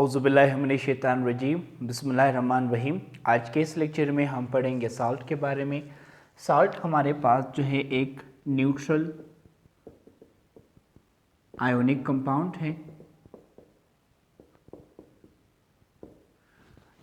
औज़ुबिल्लाहिमिनश्शैतानिर्रजीम बिस्मिल्लाहिर्रहमानिर्रहीम। आज के इस लेक्चर में हम पढ़ेंगे साल्ट के बारे में। साल्ट हमारे पास जो है एक न्यूट्रल आयोनिक कंपाउंड है।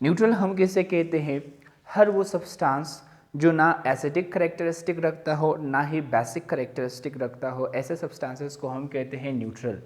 न्यूट्रल हम किसे कहते हैं? हर वो सब्सटेंस जो ना एसिडिक करेक्टरिस्टिक रखता हो ना ही बेसिक करेक्टरिस्टिक रखता हो, ऐसे सब्सटेंसेस को हम कहते हैं न्यूट्रल।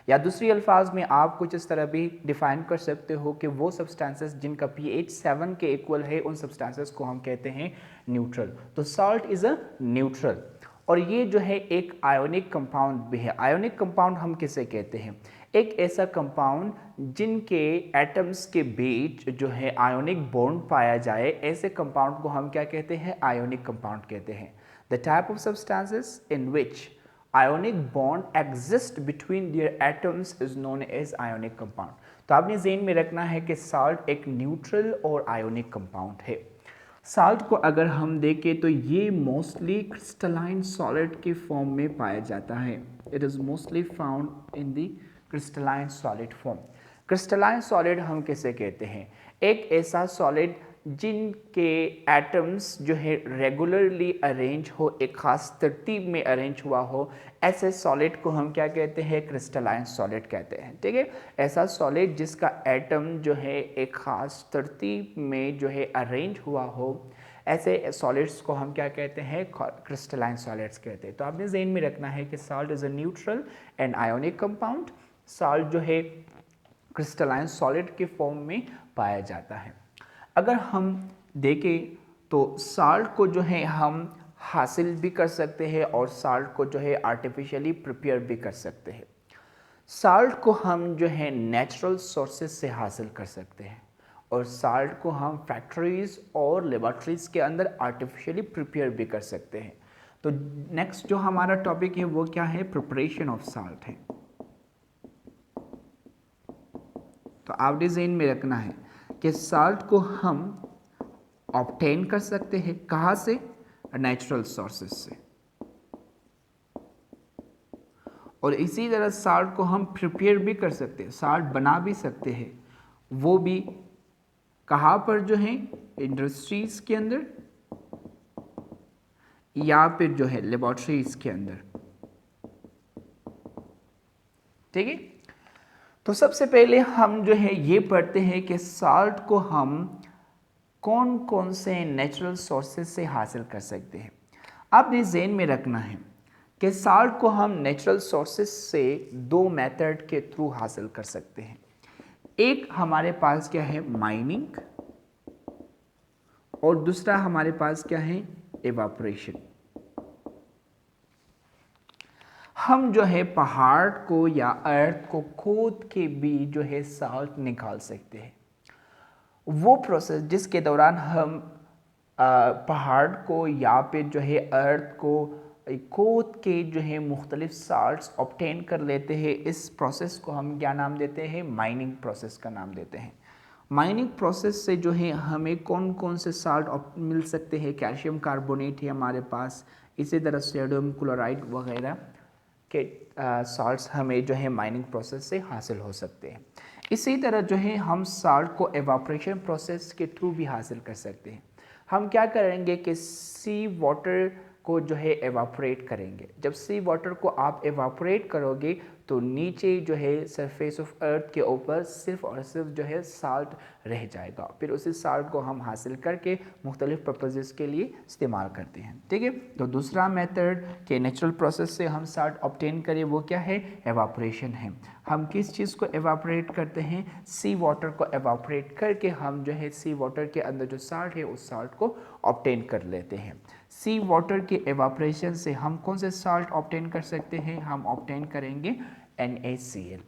या दूसरी अल्फाज में आप कुछ इस तरह भी डिफाइन कर सकते हो कि वो सब्सटेंसेस जिनका pH 7 के इक्वल है, उन सब्सटेंसेस को हम कहते हैं न्यूट्रल। तो साल्ट इज़ अ न्यूट्रल। और ये जो है एक आयोनिक कंपाउंड भी है। आयोनिक कंपाउंड हम किसे कहते हैं? एक ऐसा कंपाउंड जिनके एटम्स के बीच जो है आयोनिक बॉन्ड पाया जाए, ऐसे कंपाउंड को हम क्या कहते हैं? आयोनिक कंपाउंड कहते हैं। The type of substances in which ionic bond exist between their atoms is known as ionic compound। तो आपने ज़हन में रखना है कि साल्ट एक न्यूट्रल और आयोनिक कंपाउंड है। साल्ट को अगर हम देखें तो ये मोस्टली क्रिस्टलाइन सॉलिड के फॉर्म में पाया जाता है। It is mostly found in the crystalline solid form. Crystalline solid हम किसे कहते हैं? एक ऐसा सॉलिड जिनके एटम्स जो है रेगुलरली अरेंज हो, एक खास तरतीब में अरेंज हुआ हो, ऐसे सॉलिड को हम क्या कहते हैं? क्रिस्टलाइन सॉलिड कहते हैं। ठीक है, ऐसा सॉलिड जिसका एटम जो है एक खास तरतीब में जो है अरेंज हुआ हो, ऐसे सॉलिड्स को हम क्या कहते हैं? क्रिस्टलाइन सॉलिड्स कहते हैं। तो आपने ज़हन में रखना है कि salt is a neutral and ionic compound. Salt जो है क्रिस्टलाइन सॉलिड के फॉर्म में पाया जाता है। अगर हम देखें तो साल्ट को जो है हम हासिल भी कर सकते हैं और साल्ट को जो है आर्टिफिशियली प्रिपेयर भी कर सकते हैं। साल्ट को हम जो है नेचुरल सोर्सेज से हासिल कर सकते हैं और साल्ट को हम फैक्ट्रीज और लेबॉर्ट्रीज के अंदर आर्टिफिशियली प्रिपेयर भी कर सकते हैं। तो नेक्स्ट जो हमारा टॉपिक है वो क्या है? प्रिपरेशन ऑफ साल्ट है। तो आपने ज़हन में रखना है कि साल्ट को हम ऑब्टेन कर सकते हैं। कहाँ से? नेचुरल सोर्सेज से। और इसी तरह साल्ट को हम प्रिपेयर भी कर सकते हैं, साल्ट बना भी सकते हैं। वो भी कहाँ पर जो है? इंडस्ट्रीज के अंदर या फिर जो है लेबॉर्ट्रीज के अंदर। ठीक है, तो सबसे पहले हम जो है ये पढ़ते हैं कि साल्ट को हम कौन कौन से नेचुरल सोर्सेज से हासिल कर सकते हैं। आपने ज़हन में रखना है कि साल्ट को हम नेचुरल सोर्सेज से दो मेथड के थ्रू हासिल कर सकते हैं। एक हमारे पास क्या है? माइनिंग, और दूसरा हमारे पास क्या है? एवापोरेशन। हम जो है पहाड़ को या अर्थ को खोद के भी जो है साल्ट निकाल सकते हैं। वो प्रोसेस जिसके दौरान हम पहाड़ को या फिर जो है अर्थ को खोद के जो है मुख्तलिफ साल्ट्स ऑब्टेन कर लेते हैं, इस प्रोसेस को हम क्या नाम देते हैं? माइनिंग प्रोसेस का नाम देते हैं। माइनिंग प्रोसेस से जो है हमें कौन कौन से साल्ट मिल सकते हैं? कैल्शियम कार्बोनेट है हमारे पास, इसी तरह सोडियम क्लोराइड वगैरह के साल्ट्स हमें जो है माइनिंग प्रोसेस से हासिल हो सकते हैं। इसी तरह जो है हम साल्ट को एवापोरेशन प्रोसेस के थ्रू भी हासिल कर सकते हैं। हम क्या करेंगे कि सी वाटर को जो है एवापोरेट करेंगे। जब सी वाटर को आप एवापोरेट करोगे तो नीचे जो है सरफेस ऑफ अर्थ के ऊपर सिर्फ और सिर्फ जो है साल्ट रह जाएगा। फिर उसी साल्ट को हम हासिल करके मुख्तलिफ पर्पजेज़ के लिए इस्तेमाल करते हैं। ठीक है, तो दूसरा मेथड के नेचुरल प्रोसेस से हम साल्ट ऑब्टेन करें वो क्या है? एवापोरेशन है। हम किस चीज़ को एवापोरेट करते हैं? सी वाटर को एवापोरेट करके हम जो है सी वाटर के अंदर जो साल्ट है उस साल्ट को ऑब्टेन कर लेते हैं। सी वाटर के एवापोरेशन से हम कौन से साल्ट ऑब्टेन कर सकते हैं? हम ऑब्टेन करेंगे NaCl।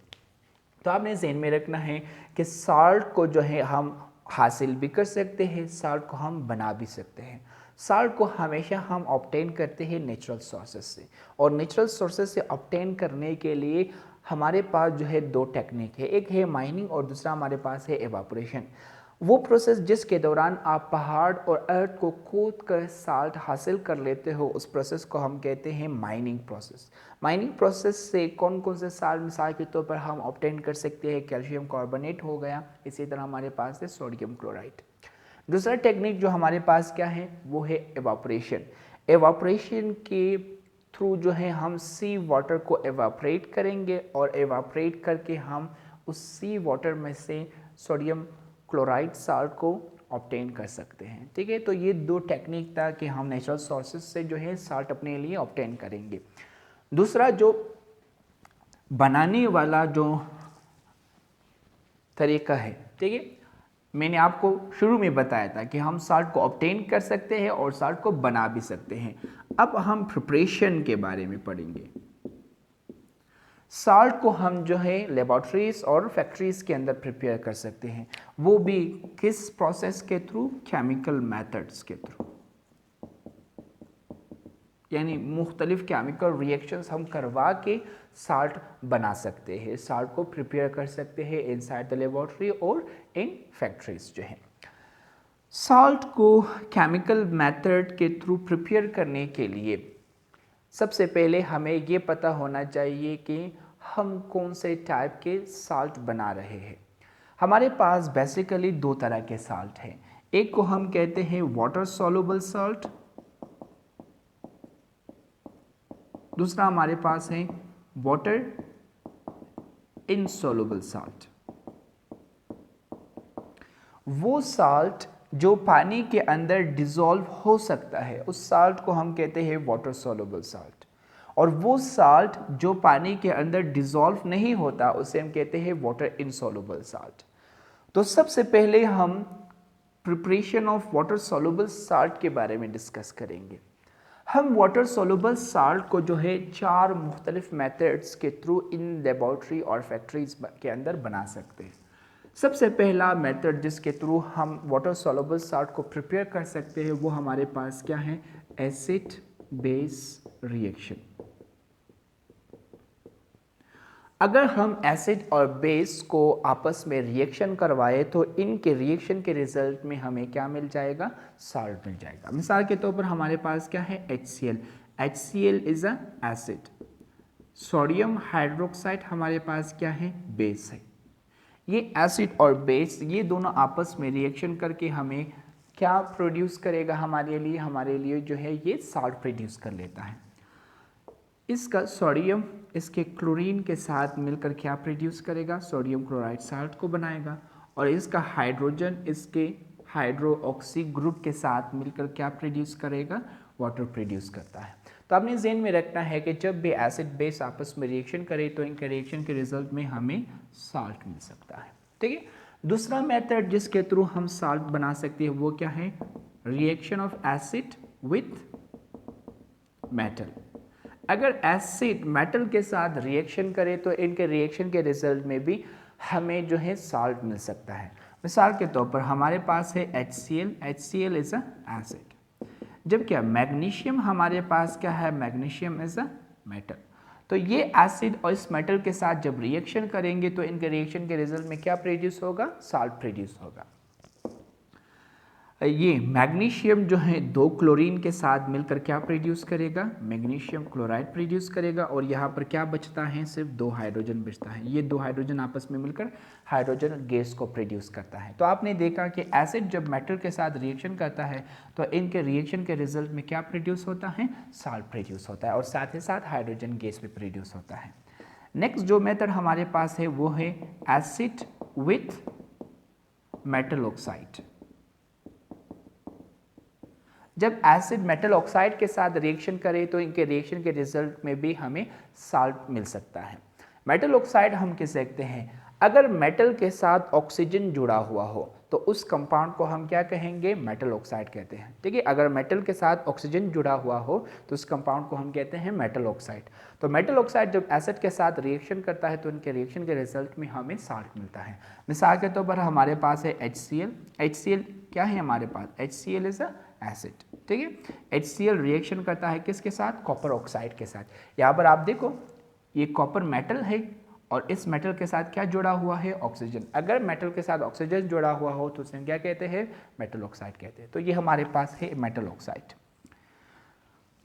तो आपने ज़हन में रखना है कि साल्ट को जो है हम हासिल भी कर सकते हैं, साल्ट को हम बना भी सकते हैं। साल्ट को हमेशा हम ऑब्टेन करते हैं नेचुरल सोर्सेज से, और नेचुरल सोर्सेज से ऑब्टेन करने के लिए हमारे पास जो है दो टेक्निक है। एक है माइनिंग और दूसरा हमारे पास है एवापोरेशन। वो प्रोसेस जिसके दौरान आप पहाड़ और अर्थ को खोद कर साल्ट हासिल कर लेते हो, उस प्रोसेस को हम कहते हैं माइनिंग प्रोसेस। माइनिंग प्रोसेस से कौन कौन से साल्ट मिसाल के तौर पर हम ऑब्टेन कर सकते हैं, कैल्शियम कार्बोनेट हो गया, इसी तरह हमारे पास है सोडियम क्लोराइड। दूसरा टेक्निक जो हमारे पास क्या है वो है एवापोरेशन। एवापोरेशन के थ्रू जो है हम सी वाटर को एवापोरेट करेंगे और एवापोरेट करके हम उस सी वाटर में से सोडियम क्लोराइड साल्ट को ऑब्टेन कर सकते हैं। ठीक है, तो ये दो टेक्निक था कि हम नेचुरल सोर्सेज से जो है साल्ट अपने लिए ऑब्टेन करेंगे। दूसरा जो बनाने वाला जो तरीका है, ठीक है, मैंने आपको शुरू में बताया था कि हम साल्ट को ऑब्टेन कर सकते हैं और साल्ट को बना भी सकते हैं। अब हम प्रिपरेशन के बारे में पढ़ेंगे। साल्ट को हम जो है लेबोरेटरीज और फैक्ट्रीज के अंदर प्रिपेयर कर सकते हैं, वो भी किस प्रोसेस के थ्रू, केमिकल मेथड्स के थ्रू, यानी मुख्तलिफ केमिकल रिएक्शंस हम करवा के साल्ट बना सकते हैं, साल्ट को प्रिपेयर कर सकते हैं इनसाइड द लेबोरेटरी और इन फैक्ट्रीज जो है। साल्ट को केमिकल मेथड के थ्रू प्रिपेयर करने के लिए सबसे पहले हमें ये पता होना चाहिए कि हम कौन से टाइप के साल्ट बना रहे हैं। हमारे पास बेसिकली दो तरह के साल्ट हैं। एक को हम कहते हैं वाटर सॉल्युबल साल्ट, दूसरा हमारे पास है वाटर इनसॉल्युबल साल्ट। वो साल्ट जो पानी के अंदर डिसॉल्व हो सकता है, उस साल्ट को हम कहते हैं वाटर सॉल्युबल साल्ट, और वो साल्ट जो पानी के अंदर डिसॉल्व नहीं होता उसे हम कहते हैं वाटर इनसॉल्युबल साल्ट। तो सबसे पहले हम preparation of water soluble salt के बारे में डिस्कस करेंगे। हम वाटर सॉल्युबल साल्ट को जो है 4 मुख्तलिफ मेथड्स के थ्रू इन लेबोरेटरी और फैक्ट्रीज के अंदर बना सकते हैं। सबसे पहला मेथड जिसके थ्रू हम वाटर सॉल्युबल साल्ट को प्रिपेयर कर सकते हैं वो हमारे पास क्या है, एसिड बेस रिएक्शन। अगर हम एसिड और बेस को आपस में रिएक्शन करवाए तो इनके रिएक्शन के रिजल्ट में हमें क्या मिल जाएगा, साल्ट मिल जाएगा। मिसाल के तौर पर हमारे पास क्या है, HCl। HCl is a acid. Sodium hydroxide हमारे पास क्या है, बेस है। ये एसिड और बेस ये दोनों आपस में रिएक्शन करके हमें क्या प्रोड्यूस करेगा, हमारे लिए जो है ये साल्ट प्रोड्यूस कर लेता है। इसका सोडियम इसके क्लोरीन के साथ मिलकर क्या प्रोड्यूस करेगा, सोडियम क्लोराइड साल्ट को बनाएगा, और इसका हाइड्रोजन इसके हाइड्रोक्सी ग्रुप के साथ मिलकर क्या प्रोड्यूस करेगा, वाटर प्रोड्यूस करता है। तो आपने ज़हन में रखना है कि जब भी एसिड बेस आपस में रिएक्शन करे तो इनके रिएक्शन के रिजल्ट में हमें साल्ट मिल सकता है। ठीक है, दूसरा मेथड जिसके थ्रू हम साल्ट बना सकते हैं वो क्या है, reaction of acid with metal. अगर एसिड मेटल के साथ रिएक्शन करे तो इनके रिएक्शन के रिजल्ट में भी हमें जो है साल्ट मिल सकता है। मिसाल के तौर पर हमारे पास है HCl इज अ एसिड, जब क्या मैग्नीशियम हमारे पास क्या है, मैग्नीशियम इज अ मेटल। तो ये एसिड और इस मेटल के साथ जब रिएक्शन करेंगे तो इनके रिएक्शन के रिजल्ट में क्या प्रोड्यूस होगा, साल्ट प्रोड्यूस होगा। ये मैग्नीशियम जो है 2 क्लोरीन के साथ मिलकर क्या प्रोड्यूस करेगा, मैग्नीशियम क्लोराइड प्रोड्यूस करेगा, और यहाँ पर क्या बचता है, सिर्फ 2 हाइड्रोजन बचता है। ये 2 हाइड्रोजन आपस में मिलकर हाइड्रोजन गैस को प्रोड्यूस करता है। तो आपने देखा कि एसिड जब मेटल के साथ रिएक्शन करता है तो इनके रिएक्शन के रिजल्ट में क्या प्रोड्यूस होता है, साल्ट प्रोड्यूस होता है, और साथ ही साथ हाइड्रोजन गैस भी प्रोड्यूस होता है। नेक्स्ट जो मेथड हमारे पास है वो है एसिड विथ मेटल ऑक्साइड। जब एसिड मेटल ऑक्साइड के साथ रिएक्शन करे तो इनके रिएक्शन के रिजल्ट में भी हमें साल्ट मिल सकता है। मेटल ऑक्साइड हम किसे कहते हैं, अगर मेटल के साथ ऑक्सीजन जुड़ा हुआ हो तो उस कंपाउंड को हम क्या कहेंगे, मेटल ऑक्साइड कहते हैं। ठीक है, अगर मेटल के साथ ऑक्सीजन जुड़ा हुआ हो तो उस कंपाउंड को हम कहते हैं मेटल ऑक्साइड। तो मेटल ऑक्साइड जब एसिड के साथ रिएक्शन करता है तो इनके रिएक्शन के रिजल्ट में हमें साल्ट मिलता है। मिसाल के तौर पर हमारे पास है HCl क्या है हमारे पास, HCl इज अ एसिड। ठीक है, HCl रिएक्शन करता है किसके साथ, कॉपर ऑक्साइड के साथ। यहाँ पर आप देखो ये कॉपर मेटल है और इस मेटल के साथ क्या जुड़ा हुआ है, ऑक्सीजन। अगर मेटल के साथ ऑक्सीजन जुड़ा हुआ हो तो उसे क्या कहते हैं, मेटल ऑक्साइड कहते हैं। तो ये हमारे पास है मेटल ऑक्साइड।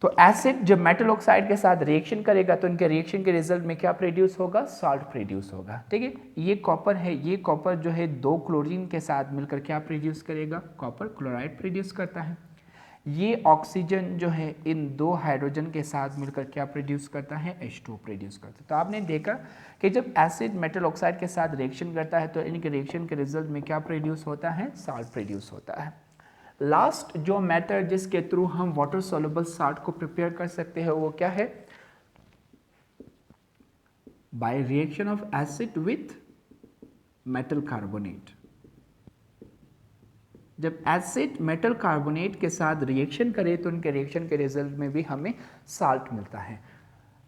तो एसिड जब मेटल ऑक्साइड के साथ रिएक्शन करेगा तो इनके रिएक्शन के रिजल्ट में क्या प्रोड्यूस होगा, साल्ट प्रोड्यूस होगा। ठीक है, ये कॉपर है, ये कॉपर जो है 2 क्लोरीन के साथ मिलकर क्या प्रोड्यूस करेगा, कॉपर क्लोराइड प्रोड्यूस करता है। ये ऑक्सीजन जो है इन 2 हाइड्रोजन के साथ मिलकर क्या प्रोड्यूस करता है, H2 प्रोड्यूस करता है। तो आपने देखा कि जब एसिड मेटल ऑक्साइड के साथ रिएक्शन करता है तो इनके रिएक्शन के रिजल्ट में क्या प्रोड्यूस होता है, साल्ट प्रोड्यूस होता है। लास्ट जो मेथड जिसके थ्रू हम वाटर सॉल्युबल साल्ट को प्रिपेयर कर सकते हैं वो क्या है, by reaction of acid with metal carbonate. जब एसिड मेटल कार्बोनेट के साथ रिएक्शन करे तो उनके रिएक्शन के रिजल्ट में भी हमें साल्ट मिलता है।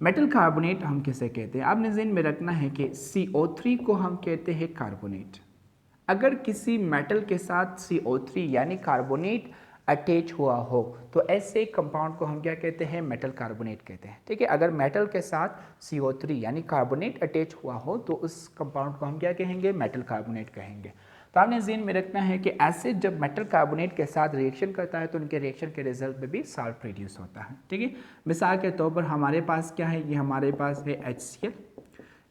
मेटल कार्बोनेट हम किसे कहते हैं, आपने ज़हन में रखना है कि CO3 को हम कहते हैं कार्बोनेट। अगर किसी मेटल के साथ CO3 यानी कार्बोनेट अटैच हुआ हो तो ऐसे कंपाउंड को हम क्या कहते हैं, मेटल कार्बोनेट कहते हैं। ठीक है, अगर मेटल के साथ CO3 यानी कार्बोनेट अटैच हुआ हो तो उस कंपाउंड को हम क्या कहेंगे, मेटल कार्बोनेट कहेंगे। तो आपने ज़हन में रखना है कि एसिड जब मेटल कार्बोनेट के साथ रिएक्शन करता है तो उनके रिएक्शन के रिजल्ट में भी साल्ट प्रोड्यूस होता है। ठीक है, मिसाल के तौर पर हमारे पास क्या है, ये हमारे पास है HCl।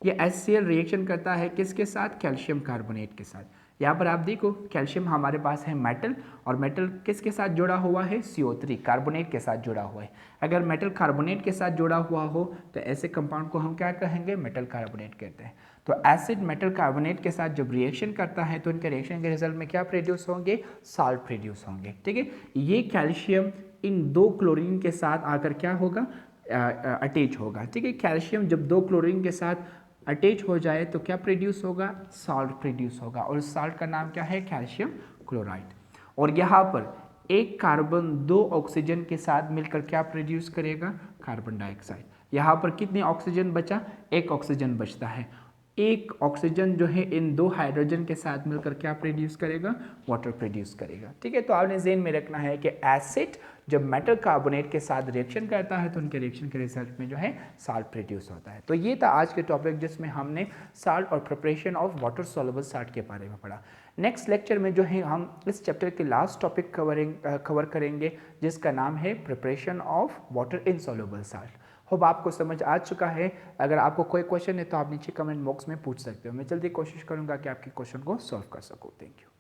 ये HCl रिएक्शन करता है किसके साथ, कैल्शियम कार्बोनेट के साथ। यहाँ पर आप देखो कैल्शियम हमारे पास है मेटल, और मेटल किसके साथ जुड़ा हुआ है, CO3 कार्बोनेट के साथ जुड़ा हुआ है। अगर मेटल कार्बोनेट के साथ जुड़ा हुआ हो तो ऐसे कंपाउंड को हम क्या कहेंगे, मेटल कार्बोनेट कहते हैं। तो एसिड मेटल कार्बोनेट के साथ जब रिएक्शन करता है तो उनके रिएक्शन के रिजल्ट में क्या प्रोड्यूस होंगे, साल्ट प्रोड्यूस होंगे। ठीक है, ये कैल्शियम इन 2 क्लोरीन के साथ आकर क्या होगा, अटैच होगा। ठीक है, कैल्शियम जब 2 क्लोरीन के साथ अटैच हो जाए तो क्या प्रोड्यूस होगा, साल्ट प्रोड्यूस होगा, और उस साल्ट का नाम क्या है, कैल्शियम क्लोराइड। और यहाँ पर एक कार्बन 2 ऑक्सीजन के साथ मिलकर क्या प्रोड्यूस करेगा, कार्बन डाइऑक्साइड। यहाँ पर कितने ऑक्सीजन बचा, एक ऑक्सीजन बचता है। एक ऑक्सीजन जो है इन 2 हाइड्रोजन के साथ मिलकर क्या प्रोड्यूस करेगा, वाटर प्रोड्यूस करेगा। ठीक है, तो आपने ज़हन में रखना है कि एसिड जब मेटल कार्बोनेट के साथ रिएक्शन करता है तो उनके रिएक्शन के रिजल्ट में जो है साल्ट प्रोड्यूस होता है। तो ये था आज के टॉपिक जिसमें हमने साल्ट और preparation of water soluble salt के बारे में पढ़ा। नेक्स्ट लेक्चर में जो है हम इस चैप्टर के लास्ट टॉपिक कवर करेंगे जिसका नाम है preparation of water insoluble salt. Hope आपको समझ आ चुका है। अगर आपको कोई क्वेश्चन है तो आप नीचे कमेंट बॉक्स में पूछ सकते हो। मैं जल्दी कोशिश करूंगा कि आपके क्वेश्चन को सॉल्व कर सकूं। Thank you.